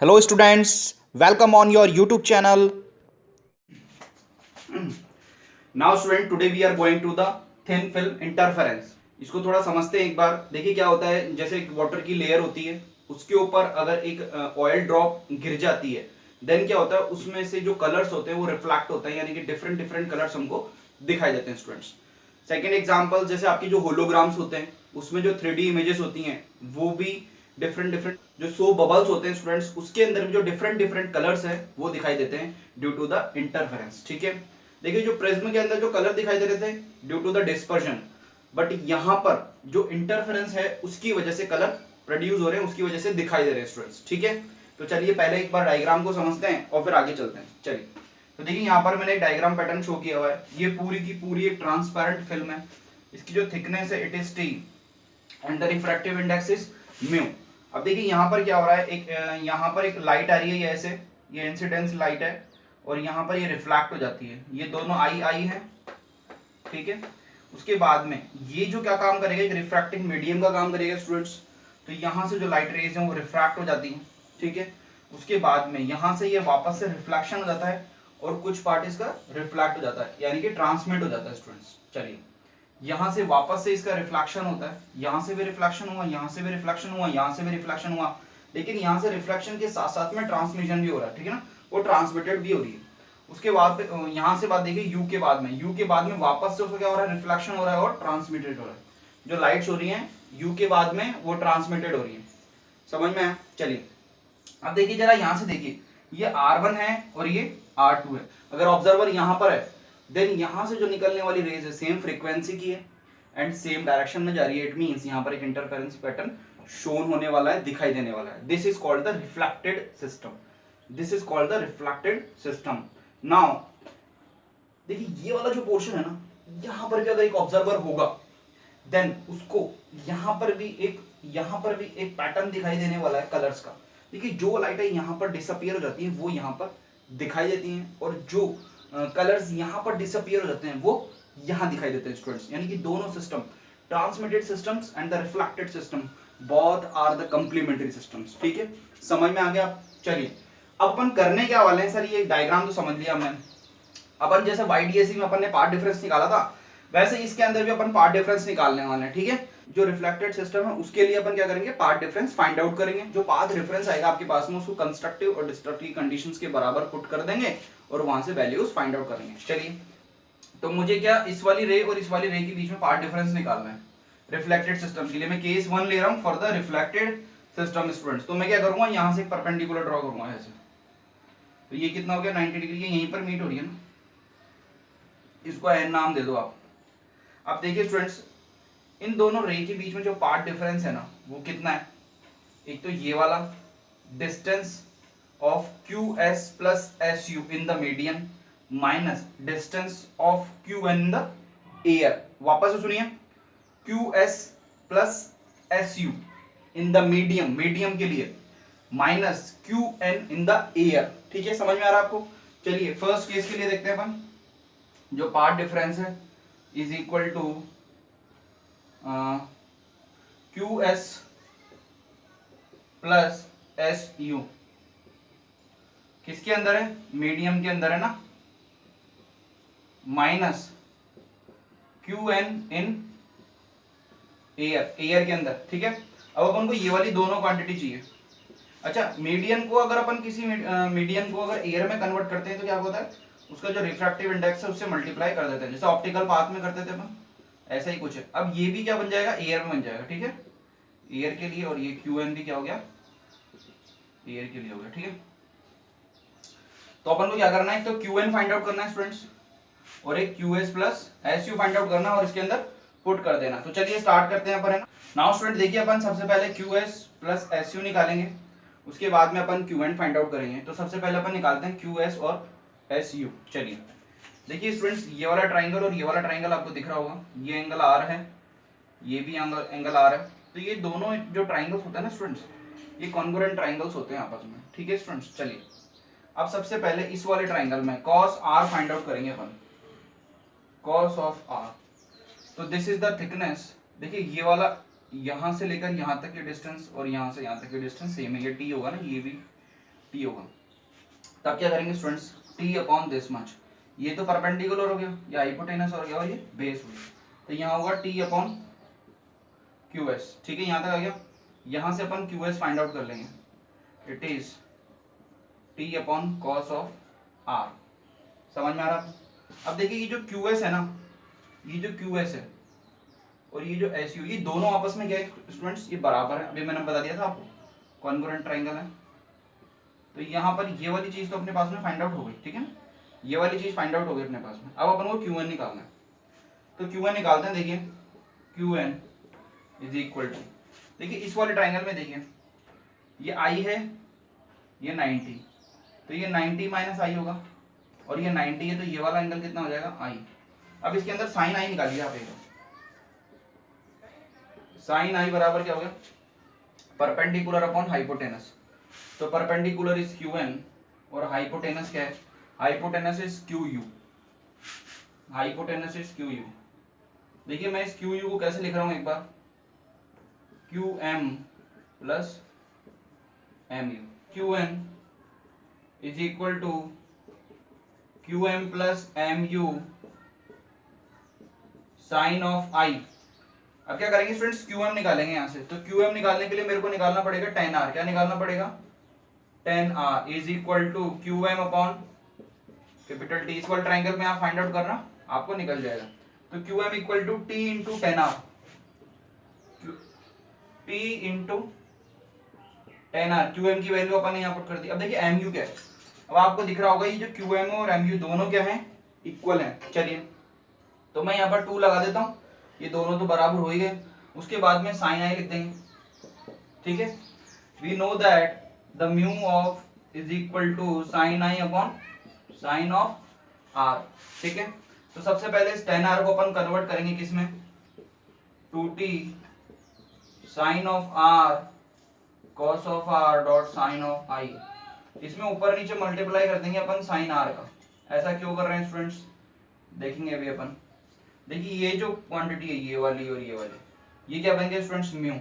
Hello students, welcome on your YouTube channel. Now student today we are going to the thin film interference. इसको थोड़ा समझते हैं एक बार। देखिए क्या होता है, जैसे एक वाटर की लेयर होती है, उसके ऊपर अगर एक ऑयल ड्रॉप गिर जाती है, देन क्या होता है, उसमें से जो कलर्स होते हैं वो रिफ्लेक्ट होते हैं, यानी कि डिफरेंट डिफरेंट कलर्स हमको दिखाई देते हैं स्टूडेंट्स। सेकेंड एग्जाम्पल, जैसे आपकी जो होलोग्राम्स होते हैं उसमें जो 3D इमेजेस होती हैं वो भी डिफरेंट डिफरेंट, जो सो बबल्स होते हैं स्टूडेंट्स, उसके अंदर भी जो डिफरेंट डिफरेंट कलर्स है वो दिखाई देते हैं ड्यू टू द इंटरफेरेंस। ठीक है, देखिए जो प्रिज्म के अंदर जो कलर दिखाई दे रहे थे due to the dispersion, but यहां पर जो इंटरफेरेंस है उसकी वजह से कलर प्रोड्यूस हो रहे हैं, उसकी वजह से दिखाई दे रहे हैं स्टूडेंट्स। ठीक है, तो चलिए पहले एक बार डायग्राम को समझते हैं और फिर आगे चलते हैं। चलिए, तो देखिए यहाँ पर मैंने एक डायग्राम पैटर्न शो किया हुआ है। ये पूरी की पूरी एक ट्रांसपेरेंट फिल्म है। इसकी जो थिकनेस है it is T and the refractive index is mu. अब देखिए यहाँ पर क्या हो रहा है, यहाँ पर एक लाइट आ रही है, ये ऐसे, ये इंसिडेंस लाइट है और यहाँ पर ये रिफ्लेक्ट हो जाती है, ये दोनों आई आई है। ठीक है, उसके बाद में ये जो क्या काम करेगा, एक रिफ्रैक्टिंग मीडियम का काम करेगा स्टूडेंट्स। तो यहाँ से जो लाइट रेज है वो रिफ्रैक्ट हो जाती है। ठीक है, उसके बाद में यहाँ से ये वापस से रिफ्लेक्शन हो जाता है और कुछ पार्ट इसका रिफ्लेक्ट हो जाता है, यानी कि ट्रांसमिट हो जाता है स्टूडेंट्स। चलिए, यहां से वापस से इसका रिफ्लेक्शन होता है, यहां से भी रिफ्लेक्शन हुआ, यहां से भी रिफ्लेक्शन हुआ, यहां से भी रिफ्लेक्शन हुआ, लेकिन यहां से रिफ्लेक्शन के साथ साथ में ट्रांसमिशन भी हो रहा है। ठीक है ना, वो ट्रांसमिटेड भी हो रही है। उसके बाद यहां से बात देखिए, यू के बाद में, यू के बाद में वापस से उसका क्या हो रहा है, रिफ्लेक्शन हो रहा है और ट्रांसमिटेड हो रहा है। जो लाइट्स हो रही है यू के बाद में वो ट्रांसमिटेड हो रही है। समझ में आया? चलिए, अब देखिए जरा यहां से देखिए, ये R1 है और ये R2 है। अगर ऑब्जर्वर यहां पर है, देन यहां से जो निकलने वाली रेज है सेम फ्रीक्वेंसी की है एंड सेम डायरेक्शन में जा रही है। इट मींस यहां पर एक इंटरफेरेंस पैटर्न शोन होने वाला है, दिखाई देने वाला है। This is called the reflected system. This is called the reflected system. Now देखिए ये वाला जो पोर्शन है ना, यहां पर भी अगर एक ऑब्जर्वर होगा, देन उसको यहां पर भी एक पैटर्न दिखाई देने वाला है कलर्स का। देखिए जो लाइटें यहां पर डिसअपियर हो जाती हैं वो यहां पर दिखाई देती हैं, और जो कलर्स यहां पर डिसअपियर हो जाते हैं वो यहां दिखाई देते हैं स्टूडेंट्स। यानी कि दोनों system, transmitted systems and the reflected system, both are the complementary systems. ठीक है, समझ में आ गया? चलिए, अब अपन करने क्या वाले हैं सर, ये डायग्राम तो समझ लिया हमने। अपन जैसे YDAC में अपन ने पार्ट डिफरेंस निकाला था, वैसे इसके अंदर भी अपन पार्ट डिफरेंस निकालने वाले हैं। ठीक है, जो रिफ्लेक्टेड सिस्टम है उसके लिए अपन क्या करेंगे, पार्ट डिफरेंस फाइंड आउट करेंगे। जो पाथ डिफरेंस आएगा आपके पास में उसको कंस्ट्रक्टिव और डिस्ट्रक्टिव कंडीशंस के बराबर पुट कर देंगे और वहां से वैल्यूज फाइंड आउट करेंगे। चलिए, तो मुझे क्या इस वाली रे और इस वाली रे के बीच में पार्ट डिफरेंस निकालना है रिफ्लेक्टेड सिस्टम के लिए। मैं केस 1 ले रहा हूं for the reflected system students. तो मैं क्या करूंगा, यहां से एक परपेंडिकुलर ड्रॉ करूंगा ऐसे। तो ये कितना हो गया, 90 डिग्री, ये यहीं पर मीट हो रही है ना, इसको एन नाम दे दो आप। अब देखिए स्टूडेंट्स, इन दोनों रे के बीच में जो पार्ट डिफरेंस है ना वो कितना है, एक तो ये वाला distance of QS plus SU in the medium minus distance of QN in the air. वापस से सुनिए, QS plus SU in the medium, medium के लिए, minus QN in the air. ठीक है, समझ में आ रहा है आपको? चलिए फर्स्ट केस के लिए देखते हैं अपन। जो पार्ट डिफरेंस है is equal to QS plus SU, किसके अंदर है, मीडियम के अंदर है ना, minus QN in air, air के अंदर। ठीक है, अब अपन को ये वाली दोनों क्वांटिटी चाहिए। अच्छा, मीडियम को अगर अपन किसी मीडियम को अगर एयर में कन्वर्ट करते हैं तो क्या होता है, उसका जो रिफ्रैक्टिव इंडेक्स है उससे मल्टीप्लाई कर देते हैं, जैसे ऑप्टिकल पाथ में करते थे अपन, ऐसा ही कुछ है। अब ये भी क्या बन जाएगा, एयर में बन जाएगा। ठीक है, एयर के लिए, और ये QN भी क्या हो गया, एयर के लिए हो गया। ठीक है, तो अपन को क्या करना है, तो QN फाइंड आउट करना है स्टूडेंट्स, और एक QS plus SU find out करना है और इसके अंदर पुट कर देना। तो चलिए स्टार्ट करते हैं अपन, है ना। नाउ स्टूडेंट देखिए, अपन सबसे पहले QS प्लस SU निकालेंगे, उसके बाद में अपन QN फाइंड आउट करेंगे। तो सबसे पहले अपन निकालते हैं QS और SU। चलिए देखिए स्टूडेंट्स, ये वाला ट्राइंगल और ये वाला ट्राइंगल आपको दिख रहा होगा, ये एंगल R है, ये भी एंगल R है। तो ये दोनों जो ट्राइंगल्स होते हैं ना स्टूडेंट्स, ये कॉन्ग्रुएंट ट्राइंगल्स होते हैं आपस में। ठीक है स्टूडेंट्स, चलिए अब सबसे पहले इस वाले ट्राइंगल में cos R फाइंड आउट करेंगे अपन, cos ऑफ R। तो दिस इज द थिकनेस। देखिए ये वाला यहां से लेकर यहां तक की डिस्टेंस और यहां से यहां तक की डिस्टेंस सेम है, ये T होगा ना, ये भी टी होगा। तब क्या करेंगे students, T upon this much, ये तो परपेंडिकुलर हो गया, ये हाइपोटेनस हो गया और ये बेस हो गया, तो यहाँ होगा टी अपॉन क्यू एस। ठीक है, यहाँ तक आ गया। यहाँ से अपन क्यू एस फाइंड आउट कर लेंगे, it is T upon cos of R. समझ में आ रहा? अब देखिए ये जो क्यू एस है ना, ये जो क्यू एस है और ये जो एस यू, ये दोनों आपस में क्या है स्टूडेंट्स, ये बराबर है। अभी मैंने बता दिया था आपको, कॉन्ग्रुएंट ट्रायंगल है। तो यहाँ पर ये वाली चीज तो अपने पास में फाइंड आउट हो गई, ठीक है ना, ये वाली चीज फाइंड आउट हो गई अपने पास में। अब अपन को क्यू एन निकालना है, तो क्यू एन निकालते हैं। देखिए Q N is equal to, देखिए इस वाले ट्राइंगल में देखिए ये आई है, ये 90, तो ये 90 माइनस आई होगा, और ये 90 है, तो ये वाला एंगल कितना हो जाएगा, आई। अब इसके अंदर साइन आई निकालिए आप एक, साइन आई बराबर क्या हो गया, परपेंडिकुलर अपॉन हाइपोटेनस। तो परपेंडिकुलर इज क्यू एन और हाइपोटेनस क्या है, hypotenuse is Q U, hypotenuse is Q U. देखिए मैं इस क्यू यू को कैसे लिख रहा हूं एक बार, Q M plus M U, Q N is equal to Q M plus M U sine of I. अब क्या करेंगे स्टूडेंट्स, क्यू एम निकालेंगे यहाँ से। तो क्यू एम निकालने के लिए मेरे को निकालना पड़ेगा टेन आर। क्या निकालना पड़ेगा, tan R is equal to Q M upon capital T. इस वाले ट्राइंगल में आप फाइंड आउट करना, आपको निकल जाएगा। तो Q M equal to T into tan R, T into tan R, Q M की वैल्यू अपन ने यहाँ पुट कर दी। अब देखिए एम यू क्या है, अब आपको दिख रहा होगा ये जो क्यू एम और एम यू दोनों क्या है, इक्वल है। चलिए तो मैं यहाँ पर 2 लगा देता हूँ, ये दोनों तो बराबर हो ही गए। उसके बाद में साइन आई लिख देंगे, ठीक है। We know that the mu of is equal to sine I upon sine of R, ठीक है। तो सबसे पहले इस टेन आर को अपन कन्वर्ट करेंगे किसमें, 2t sine of R cos of R dot sine of I. इसमें ऊपर नीचे मल्टीप्लाई कर देंगे अपन साइन आर का। ऐसा क्यों कर रहे हैं स्टूडेंट्स, देखेंगे अभी अपन। देखिए ये जो क्वांटिटी है, ये वाली और ये वाली, ये क्या बन गया स्टूडेंट्स, म्यू।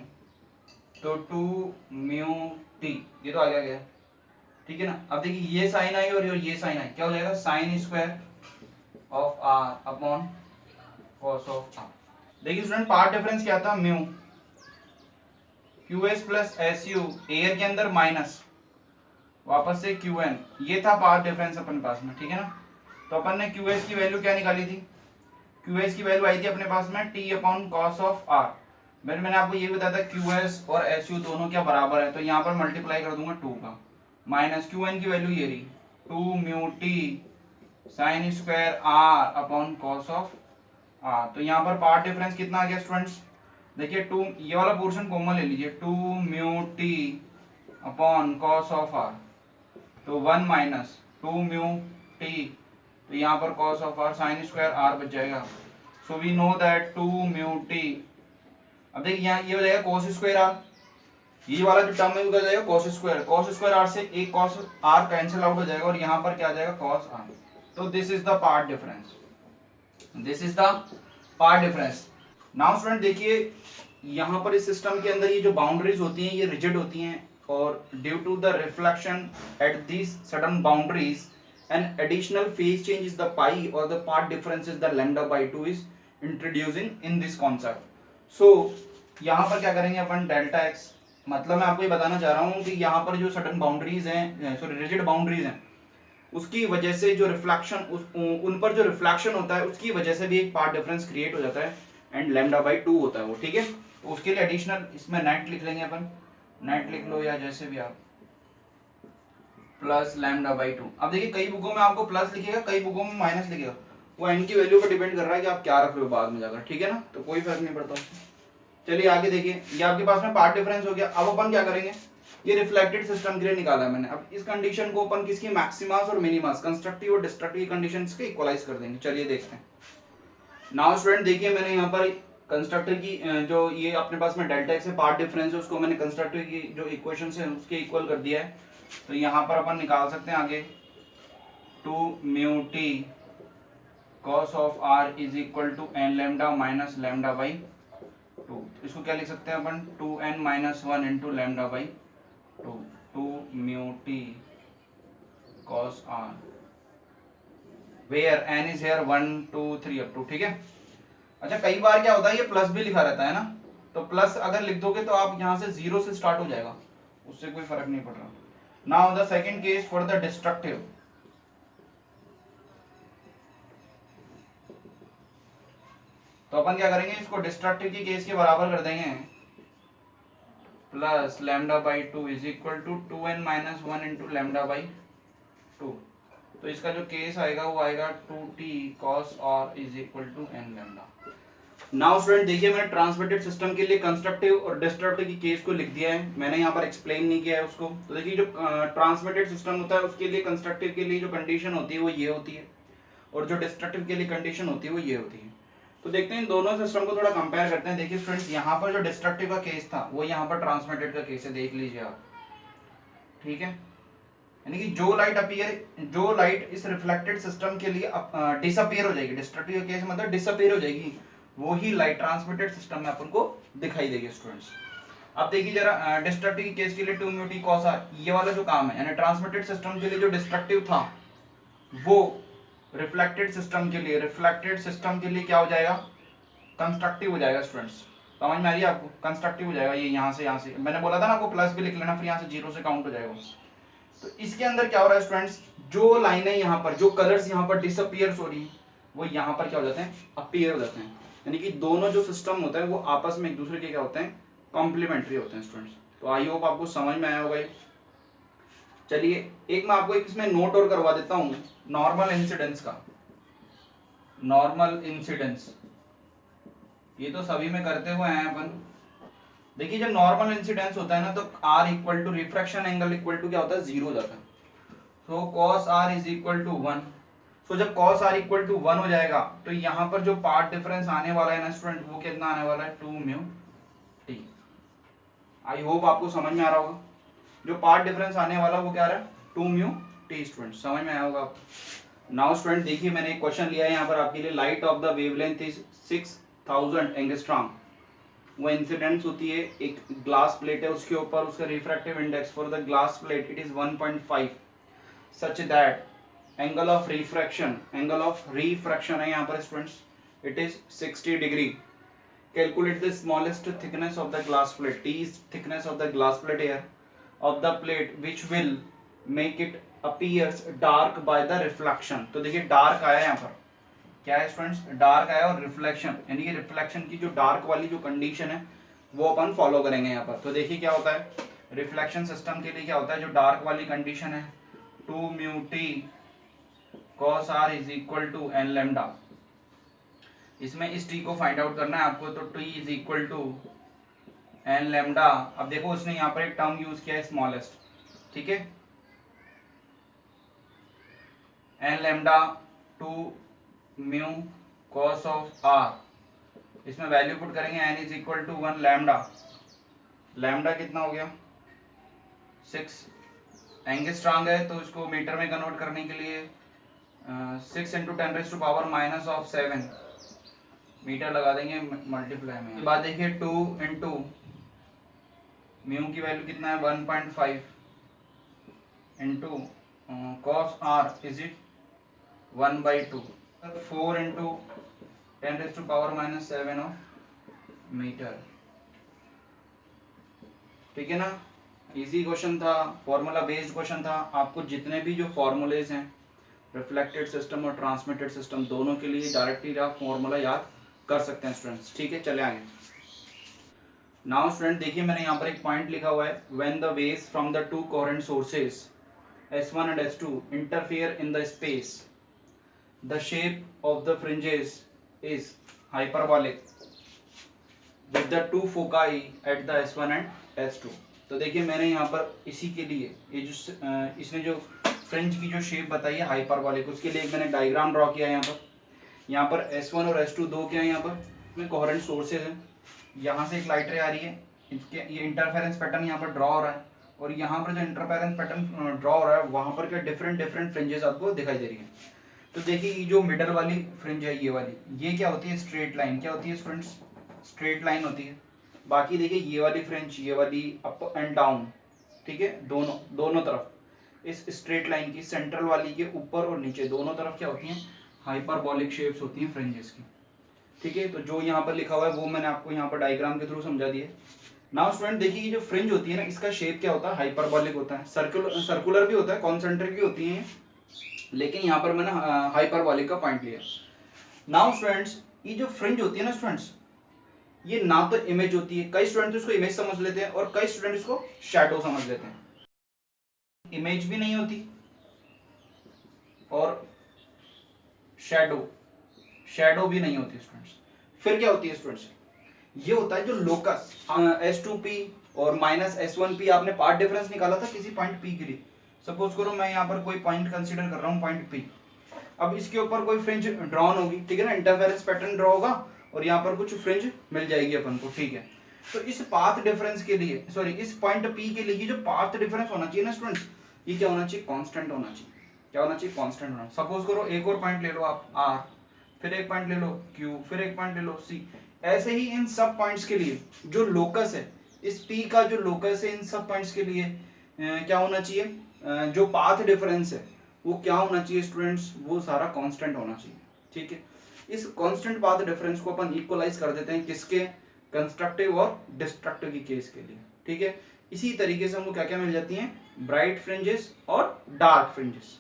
तो 2 म्यू टी, ये तो आ गया, ठीक है ना। अब देखिए ये साइन आई और ये साइन आई, क्या हो जाएगा, sine square of R upon cos of R. देखिए स्टूडेंट पार्ट डिफरेंस क्या था, mu, Q S plus S U, air के अंदर माइनस, वापस से क्यू एन, ये था पार्ट डिफरेंस अपन पास में, ठीक है ना। तो अपन ने क्यू एस की वैल्यू क्या निकाली थी, क्यू एस की वैल्यू आई थी अपने पास में T upon cos of R. मैंने आपको ये बताया था क्यू एस और एस यू दोनों क्या बराबर है, तो यहाँ पर मल्टीप्लाई कर दूंगा 2 का, माइनस क्यू एन की वैल्यू ये रही 2 mu T sine square R upon cos of R. तो यहाँ पर पार्ट डिफरेंस कितना आ गया स्टूडेंट्स, देखिए 2, ये वाला पोर्शन कॉमन ले लीजिए, 2 mu T upon cos of R, तो 1 माइनस 2 म्यू टी, तो यहाँ पर cos of r sin square r बच जाएगा। So we know that 2 mu t, अब देखिए यहाँ ये हो जाएगा cos स्क्वायर r, ये वाला जो टर्म है वो क्या जाएगा cos स्क्वायर r से एक cos r कैंसिल आउट हो जाएगा और यहाँ पर क्या आ जाएगा cos r। तो this is the path difference, this is the path difference. Now student देखिए यहाँ पर इस सिस्टम के अंदर ये जो बाउंड्रीज होती हैं ये रिजिड होती हैं, और due to the reflection at these sudden boundaries an additional phase change is the pi or the part difference is the lambda by 2 is introducing in this concept. So यहाँ पर क्या करेंगे अपन डेल्टा x, मतलब मैं आपको ये बताना चाह रहा हूँ कि यहाँ पर जो सडन बाउंड्रीज हैं, सॉरी रिजिड बाउंड्रीज हैं, उसकी वजह से जो रिफ्लेक्शन, उन पर जो रिफ्लेक्शन होता है उसकी वजह से भी एक पार्ट डिफरेंस क्रिएट हो जाता है एंड लैम्डा बाई 2 होता है वो, ठीक है। तो उसके लिए एडिशनल इसमें नेट लिख लेंगे अपन, नेट लिख लो या जैसे भी आप, प्लस लैम्डा बाई 2। अब देखिए कई बुकों में आपको प्लस लिखेगा, कई बुकों में माइनस लिखेगा, वो एन की वैल्यू पर डिपेंड कर रहा है कि आप क्या रख रहे हो बाद में जाकर, ठीक है ना, तो कोई फर्क नहीं पड़ता उससे। चलिए आगे देखिए, ये आपके पास में पार्ट डिफरेंस हो गया। अब अपन क्या करेंगे, ये रिफ्लेक्टेड सिस्टम के लिए निकाला है मैंने। अब इस कंडीशन को अपन किसकी, मैक्सिमास और मिनिमास, कंस्ट्रक्टिव और डिस्ट्रक्टिव कंडीशंस के इक्वलाइज कर देंगे। चलिए देखते हैं। नाउ स्टूडेंट देखिए मैंने यहाँ पर कंस्ट्रक्टर की जो ये अपने पास में डेल्टा एक्स से पार्ट डिफरेंस है उसको मैंने कंस्ट्रक्टिव की जो इक्वेशन है उसके इक्वल कर दिया है। तो यहाँ पर अपन निकाल सकते हैं आगे 2 mu T cos of R is equal to N lambda minus lambda by 2। इसको क्या लिख सकते हैं अपन, 2n minus 1 into lambda by 2, 2 mu T cos r where n is here 1 2 3 up to, ठीक है। अच्छा कई बार क्या होता है ये प्लस भी लिखा रहता है ना, तो प्लस अगर लिख दोगे तो आप यहां से 0 से स्टार्ट हो जाएगा, उससे कोई फर्क नहीं पड़ रहा। Now the second case for the destructive, तो अपन क्या करेंगे, इसको डिस्ट्रक्टिव की केस के बराबर कर देंगे, plus lambda by 2 is equal to 2n minus 1 into lambda by 2। तो इसका जो केस आएगा वो आएगा 2t cos r is equal to n lambda. Now student देखिए मैंने ट्रांसमिटेड सिस्टम के लिए कंस्ट्रक्टिव और डिस्ट्रक्टिव की केस को लिख दिया है, मैंने यहाँ पर एक्सप्लेन नहीं किया है उसको। तो देखिए जो ट्रांसमिटेड सिस्टम होता है उसके लिए कंस्ट्रक्टिव के लिए जो कंडीशन होती है वो ये होती है, और जो डिस्ट्रक्टिव के लिए कंडीशन होती है वो ये होती है। तो देखते हैं इन दोनों सिस्टम को थोड़ा कंपेयर करते हैं। देखिए स्टूडेंट्स यहाँ पर जो डिस्ट्रक्टिव का केस था वो यहाँ पर ट्रांसमिटेड का केस है, देख लीजिए आप, ठीक है। यानी कि जो लाइट इस रिफ्लेक्टेड सिस्टम के लिए डिसअपीयर हो जाएगी, डिस्ट्रक्टिव का केस मतलब डिसअपीयर हो जाएगी, वो ही लाइट ट्रांसमिटेड सिस्टम में अपन को दिखाई देगी स्टूडेंट्स। अब देखिए जरा डिस्ट्रक्टिव के केस के लिए 2 μt cos r, ये वाला जो काम है, यानी ट्रांसमिटेड सिस्टम के लिए जो डिस्ट्रक्टिव था वो रिफ्लेक्टेड सिस्टम के लिए क्या हो जाएगा, कंस्ट्रक्टिव हो जाएगा स्टूडेंट्स। समझ में आ रही है आपको, कंस्ट्रक्टिव हो जाएगा। ये यहाँ से मैंने बोला था ना आपको प्लस भी लिख लेना, फिर यहाँ से 0 से काउंट हो जाएगा। तो इसके अंदर क्या हो रहा है स्टूडेंट्स, जो लाइनें यहाँ पर, जो कलर्स यहाँ पर डिसअपीयर हो रही है वो यहाँ पर क्या हो जाते हैं, अपीयर हो जाते हैं। यानी कि दोनों जो सिस्टम होता है वो आपस में एक दूसरे के क्या होते हैं, कॉम्प्लीमेंट्री होते हैं स्टूडेंट्स। तो आई होप आपको समझ में आया होगा ये। चलिए एक मैं आपको इसमें नोट और करवा देता हूँ नॉर्मल इंसिडेंस का। नॉर्मल इंसिडेंस ये तो सभी में करते हुए हैं अपन। देखिए जब नॉर्मल इंसिडेंस होता है ना तो r equal to refraction angle equal to क्या होता है, 0 हो जाता है। So cos r is equal to 1। So जब cos r इक्वल टू 1 हो जाएगा तो यहाँ पर जो पार्ट डिफरेंस आने वाला है ना स्टूडेंट, वो कितना आने वाला है, 2 μt। आई होप आपको समझ में आ रहा होगा। जो पार्ट डिफरेंस आने वाला वो क्या आ रहा है, 2 μt स्टूडेंट, समझ में आया होगा आपको। नाउ स्टूडेंट देखिए मैंने एक क्वेश्चन लिया है यहाँ पर आपके लिए, light of the wavelength is 6000 angstrom. वो इंसिडेंस होती है, एक ग्लास प्लेट है उसके ऊपर, उसका refractive index for the glass plate it is 1.5 such that angle of refraction है यहाँ पर students, it is 60 degree. Calculate the smallest thickness of the glass plate, t is thickness of the glass plate here of the plate which will make it appears dark by the reflection। तो देखिए dark आया यहाँ पर, क्या है students, dark आया, और reflection यानी कि रिफ्लेक्शन की जो डार्क वाली जो कंडीशन है वो अपन फॉलो करेंगे यहाँ पर। तो देखिए क्या होता है, रिफ्लेक्शन सिस्टम के लिए क्या होता है, जो डार्क वाली कंडीशन है 2 μt cos r is equal to n lambda. इसमें इस t को फाइंड आउट करना है आपको, तो t is equal to n lambda. अब देखो उसने यहाँ पर एक टर्म यूज किया है स्मॉलेस्ट, ठीक है, n lambda 2 mu cos of r। इसमें वैल्यू पुट करेंगे, n is equal to 1 lambda. Lambda कितना हो गया, 6 एंगस्ट्रॉम है, तो इसको मीटर में कन्वर्ट करने के लिए 6 इंटू 10⁻⁻7 मीटर लगा देंगे मल्टीप्लाई में। बाद देखिए 2 इंटू म्यू की वैल्यू कितना है 1.5 into cos r is it 1/2, 4 into 10⁻⁻7 of metre. ठीक है ना, इजी क्वेश्चन था, फॉर्मूला बेस्ड क्वेश्चन था। आपको जितने भी जो फॉर्मूलेज हैं रिफ्लेक्टेड सिस्टम और ट्रांसमिटेड सिस्टम दोनों के लिए डायरेक्टली आप फॉर्मूला याद कर सकते हैं स्टूडेंट्स। ठीक है, चले आगे। नाउ स्टूडेंट देखिए मैंने यहाँ पर एक पॉइंट लिखा हुआ है, when the waves from the two coherent sources S1 and S2 interfere in the space, the shape of the fringes is hyperbolic with the two foci at the S1 and S2। तो देखिए मैंने यहाँ पर इसी के लिए ये जो इसने जो फ्रिंज की जो शेप बताई है हाइपरबॉलिक, उसके लिए मैंने डायग्राम ड्रॉ किया है। यहाँ पर S1 और S2 दो क्या है, यहाँ पर कोहेरेंट सोर्सेज हैं। यहाँ से एक लाइट रे आ रही है, इसके ये इंटरफेरेंस पैटर्न यहाँ पर ड्रॉ हो रहा है, और यहाँ पर जो इंटरफेरेंस पैटर्न ड्रॉ हो रहा है वहाँ पर क्या डिफरेंट फ्रिंजेस आपको दिखाई दे रही है। तो देखिए ये जो मिडल वाली फ्रिंज है, ये वाली, ये क्या होती है, स्ट्रेट लाइन। क्या होती है स्टूडेंट्स, स्ट्रेट लाइन होती है। बाकी देखिए ये वाली फ्रिंज, ये वाली अप एंड डाउन, ठीक है, दोनों तरफ इस स्ट्रेट लाइन की सेंट्रल वाली के ऊपर और नीचे दोनों तरफ क्या होती हैं, हाइपरबॉलिक शेप्स होती हैं फ्रिंजेस की। ठीक है, तो जो यहाँ पर लिखा हुआ है वो मैंने आपको यहाँ पर डायग्राम के थ्रू समझा दिया। नाउ स्टूडेंट देखिए, ये जो फ्रिंज होती है ना, इसका शेप क्या होता है, हाइपरबॉलिक होता है, सर्कुलर भी होता है, कॉन्सेंट्रिक भी होती है, लेकिन यहाँ पर मैंने हाइपरबॉलिक का पॉइंट लिया। नाउ स्टूडेंट्स, ये जो फ्रिंज होती है ना स्टूडेंट्स, ये ना तो इमेज होती है, कई स्टूडेंट इसको इमेज समझ लेते हैं और कई स्टूडेंट इसको शैडो समझ लेते हैं। इमेज भी नहीं होती और शैडो भी नहीं होती स्टूडेंट्स। फिर क्या होती है स्टूडेंट्स, ये होता है जो लोकस S2P और -S1P, आपने पार्ट डिफरेंस निकाला था किसी पॉइंट P के लिए। सपोज करो मैं यहाँ पर कोई पॉइंट कंसीडर कर रहा हूँ, पॉइंट P। अब इसके ऊपर कोई फ्रिंज ड्रॉन होगी, ठीक है ना, इंटरफेरेंस पैटर्न ड्रॉ होगा और यहाँ पर कुछ फ्रिंज मिल जाएगी अपन को, ठीक है। तो इस पाथ डिफरेंस के लिए, सॉरी इस पॉइंट P के लिए जो पाथ डिफरेंस होना चाहिए ना स्टूडेंट्स, ये क्या होना चाहिए, कांस्टेंट होना चाहिए। क्या होना चाहिए, कांस्टेंट होना। सपोज करो एक और पॉइंट ले लो आप R, फिर एक पॉइंट ले लो Q, फिर एक पॉइंट ले लो C। ऐसे ही इन सब पॉइंट्स के लिए जो लोकस है, इस P का जो लोकस है इन सब पॉइंट्स के लिए क्या होना चाहिए, जो पाथ डिफरेंस है वो क्या होना चाहिए स्टूडेंट्स, वो सारा कांस्टेंट होना चाहिए। ठीक है, इस कांस्टेंट पाथ डिफरेंस को अपन इक्वलाइज कर देते हैं किसके, कंस्ट्रक्टिव और डिस्ट्रक्टिव की केस के लिए। ठीक है, इसी तरीके से हमको क्या क्या मिल जाती हैं, ब्राइट फ्रिंजेस और डार्क फ्रिंजेस।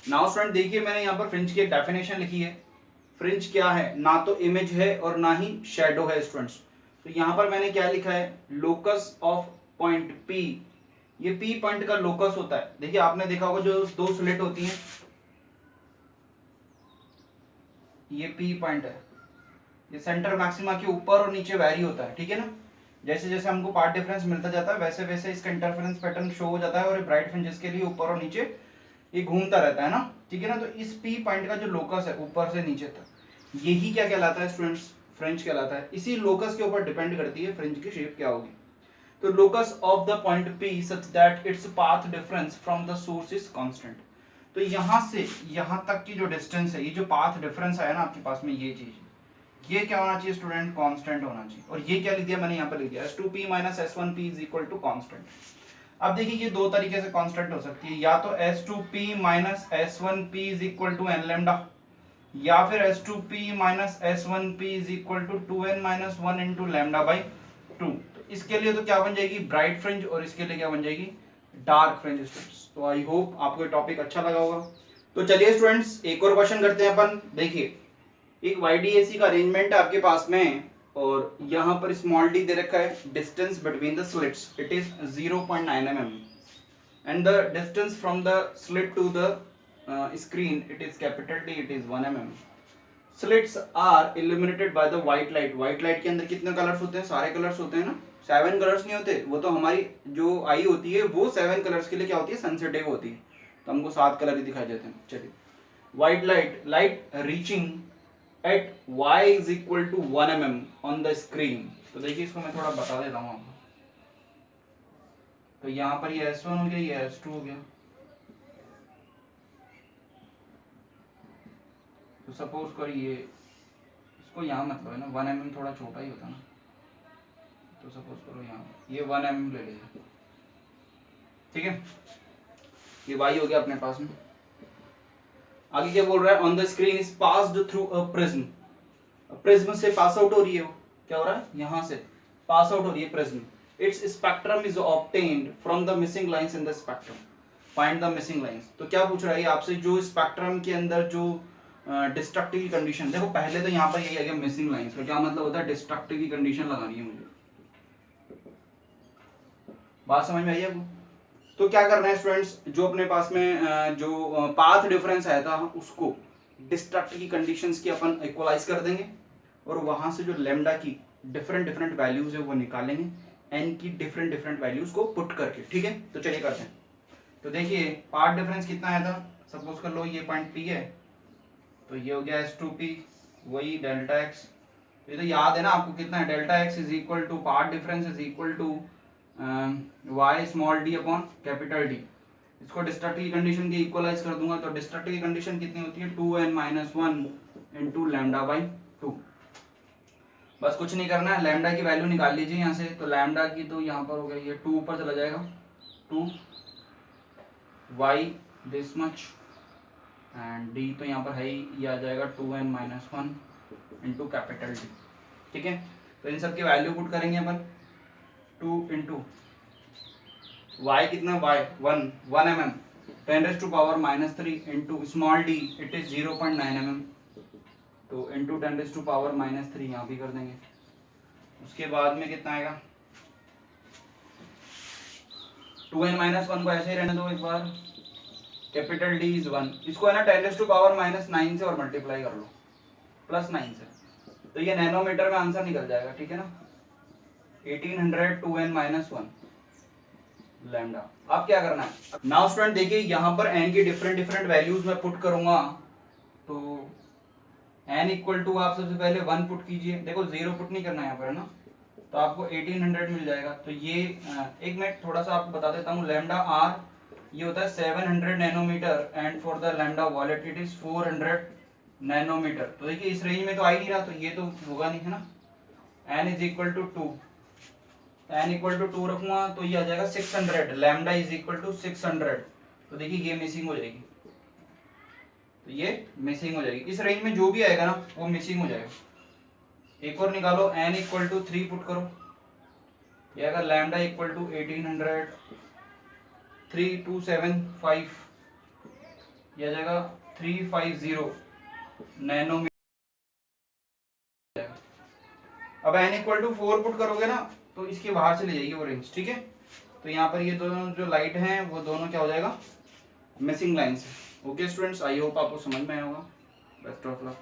नाउ स्टूडेंट देखिए, मैंने यहाँ पर फ्रिंज की एक डेफिनेशन लिखी है। फ्रिंज क्या है, ना तो इमेज है और ना ही शैडो है स्टूडेंट्स। तो यहाँ पर मैंने क्या लिखा है, लोकस ऑफ पॉइंट P। ये P पॉइंट का लोकस होता है। देखिए आपने देखा होगा जो दो स्लिट होती हैं, ये P पॉइंट है, ये सेंटर मैक्सिमा के ऊपर और नीचे वैरी होता है, ठीक है ना। जैसे जैसे हमको पार्ट डिफरेंस मिलता जाता है वैसे वैसे इसका इंटरफेरेंस पैटर्न शो हो जाता है और ब्राइट फ्रिंजेस के लिए ऊपर और नीचे ये घूमता रहता है ना, ठीक है ना। तो इस P पॉइंट का जो लोकस है ऊपर से नीचे तक, यही क्या कहलाता है स्टूडेंट्स, फ्रिंज कहलाता है। इसी लोकस के ऊपर डिपेंड करती है फ्रिंज की शेप क्या होगी। तो locus of the point P such that its path difference from the source is constant. तो यहां से यहां तक की जो डिस्टेंस है, ये जो पाथ डिफरेंस है ना आपके पास में, ये चीज ये क्या होना चाहिए स्टूडेंट, कांस्टेंट होना चाहिए। और ये क्या लिख दिया मैंने, यहाँ पर लिख दिया S2P - S1P is equal to constant. अब देखिए ये दो तरीके से कांस्टेंट हो सकती है, या तो S2P - S1P is equal to n lambda, या फिर S2P - S1P is equal to 2n - 1 into lambda by 2। तो इसके लिए तो क्या बन जाएगी, ब्राइट फ्रिंज, और इसके लिए क्या बन जाएगी, डार्क फ्रिंज स्टूडेंट्स। तो आई होप आपको ये टॉपिक अच्छा लगा होगा। तो चलिए स्टूडेंट्स एक और क्वेश्चन करते हैं अपन। देखिए एक YDAC का अरेंजमेंट है आपके पास में और यहाँ पर स्मॉल d दे रखा है, distance between the slits it is 0.9 mm and the distance from the slit to the screen it is capital D, it is 1 mm। Slits are illuminated by the white light. White light के अंदर कितने colours होते हैं, सारे colours होते हैं ना, 7 colours नहीं होते, वो तो हमारी जो आई होती है वो 7 कलर्स के लिए क्या होती है, सेंसिटिव होती है, तो हमको 7 कलर ही दिखाई देते हैं। चलिए, white light reaching at y is equal to 1 mm on the screen। तो देखिए इसको मैं थोड़ा बता देता हूँ आपको। तो यहाँ पर ये S1 हो गया, ये S2 हो गया। तो सपोज करिए इसको यहाँ मतलब है ना 1 mm थोड़ा छोटा ही होता है ना, तो सपोज करो यहाँ ये 1 mm ले लीजिए, ठीक है। ये y हो गया अपने पास में। आगे क्या बोल रहा है, on the screen is passed through a prism. Prism से पास आउट हो रही है, वो क्या हो रहा है, यहाँ से पास आउट हो रही है prism. It's spectrum is obtained from the missing lines in the spectrum, find the missing lines. तो क्या पूछ रहा है आपसे, जो स्पेक्ट्रम के अंदर जो डिस्ट्रक्टिव की कंडीशन, देखो पहले तो यहाँ पर यही आ गया मिसिंग लाइंस का क्या मतलब होता है, डिस्ट्रक्टिव की कंडीशन लगानी है मुझे, बात समझ में आई आपको। तो क्या करना है स्टूडेंट्स, जो अपने पास में जो पाथ डिफरेंस आया था उसको डिस्ट्रक्टिव की कंडीशंस की अपन इक्वलाइज कर देंगे और वहां से जो लैम्डा की डिफरेंट वैल्यूज है वो निकालेंगे, एन की डिफरेंट वैल्यूज को पुट करके, ठीक है। तो चलिए करते हैं। तो देखिए पाथ डिफरेंस कितना आया था, सपोज कर लो ये पॉइंट P है, तो ये हो गया S2P, वही डेल्टा x। ये तो याद है ना आपको कितना है, delta x is equal to path difference is equal to y small d upon capital D। इसको डिस्ट्रक्टिव की कंडीशन की इक्वलाइज कर दूंगा, तो डिस्ट्रक्टिव की कंडीशन कितनी होती है, 2n - 1 इंटू लैम्डा बाई 2। बस कुछ नहीं करना है, लैम्डा की वैल्यू निकाल लीजिए यहाँ से। तो लैम्डा की तो यहाँ पर हो गया ये 2 ऊपर चला जाएगा, 2 y this much and d तो यहाँ पर है ही, ये आ जाएगा 2n-1 इंटू कैपिटल D। ठीक है, तो इन सब की वैल्यू पुट करेंगे अपन। 2 इंटू y कितना, y 1 mm 10⁻³ into small d it is 0.9 mm, तो इंटू 10⁻³ यहाँ भी कर देंगे। उसके बाद में कितना आएगा, 2n-1 को ऐसे ही रहने दो एक बार, कैपिटल D इज 1, इसको है ना 10⁻⁹ से और मल्टीप्लाई कर लो +9 से, तो ये नैनोमीटर में आंसर निकल जाएगा। ठीक है ना, 1800 2n-1 लैम्डा। अब क्या करना है, नाउ स्टूडेंट देखिए यहाँ पर n की डिफरेंट वैल्यूज मैं पुट करूंगा, तो n इक्वल टू आप सबसे पहले 1 पुट कीजिए, देखो 0 पुट नहीं करना है यहाँ पर, है ना, तो आपको 1800 मिल जाएगा। तो ये एक मिनट थोड़ा सा आपको बता देता हूँ, लैम्डा r ये होता है 700 nanometre and for the lambda violet it is 400 nanometre. तो देखिए इस रेंज में तो आ ही नहीं रहा, तो ये तो होगा नहीं, है ना। n is equal to 2, n equal to 2 रखूंगा तो ये आ जाएगा 600, लैम्डा इज इक्वल टू 600। तो देखिए ये मिसिंग हो जाएगी, तो ये मिसिंग हो जाएगी, इस रेंज में जो भी आएगा ना वो मिसिंग हो जाएगा। एक और निकालो, n इक्वल टू 3 पुट करो, ये अगर लैम्डा इक्वल टू 1800 3275, ये आ जाएगा 350 नैनोमीटर। अब n इक्वल टू 4 पुट करोगे ना तो इसके बाहर चली जाएगी वो रेंज। ठीक है, तो यहाँ पर ये दोनों जो लाइट हैं वो दोनों क्या हो जाएगा, मिसिंग लाइन्स है। ओके स्टूडेंट्स, आई होप आपको समझ में आया होगा। Best of luck.